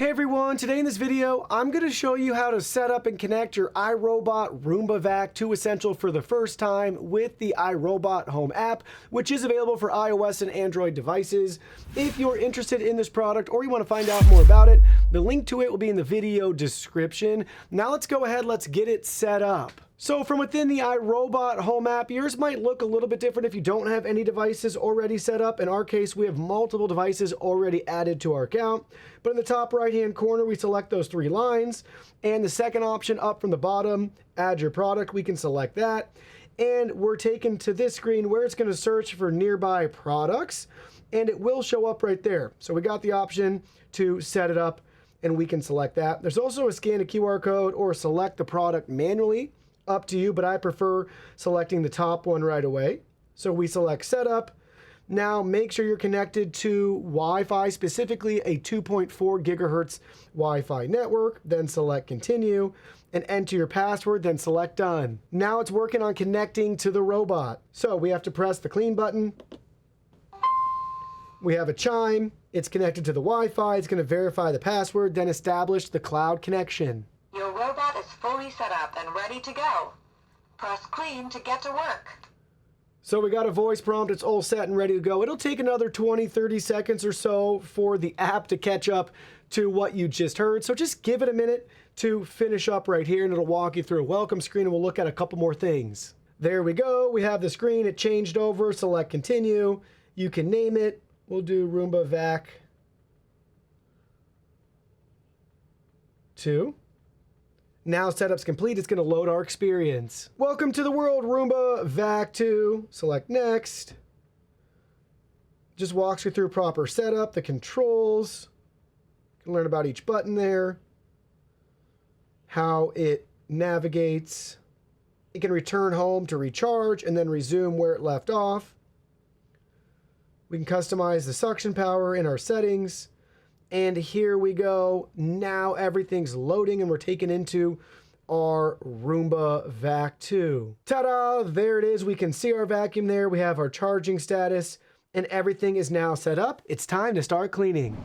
Hey everyone, today in this video, I'm going to show you how to set up and connect your iRobot Roomba Vac to Essential for the first time with the iRobot Home app, which is available for iOS and Android devices. If you're interested in this product or you want to find out more about it, the link to it will be in the video description. Now let's go ahead, let's get it set up. So from within the iRobot Home app, yours might look a little bit different if you don't have any devices already set up. In our case, we have multiple devices already added to our account. But in the top right-hand corner, we select those three lines. And the second option up from the bottom, add your product, we can select that. And we're taken to this screen where it's going to search for nearby products. And it will show up right there. So we got the option to set it up, and we can select that. There's also a scan a QR code or select the product manually. Up to you, but I prefer selecting the top one right away. So we select setup. Now make sure you're connected to Wi-Fi, specifically a 2.4 gigahertz Wi-Fi network. Then select continue and enter your password, then select done. Now it's working on connecting to the robot. So we have to press the clean button. We have a chime. It's connected to the Wi-Fi. It's going to verify the password, then establish the cloud connection. Your robot is fully set up and ready to go. Press clean to get to work. So we got a voice prompt, it's all set and ready to go. It'll take another 20-30 seconds or so for the app to catch up to what you just heard. So just give it a minute to finish up right here, and it'll walk you through a welcome screen, and we'll look at a couple more things. There we go, we have the screen, it changed over, select continue. You can name it, we'll do Roomba Vac 2. Now setup's complete, it's gonna load our experience. Welcome to the world, Roomba Vac 2. Select next. Just walks you through proper setup, the controls. You can learn about each button there. How it navigates. It can return home to recharge and then resume where it left off. We can customize the suction power in our settings. And here we go. Now everything's loading and we're taken into our Roomba Vac 2. Ta-da! There it is. We can see our vacuum there. We have our charging status and everything is now set up. It's time to start cleaning.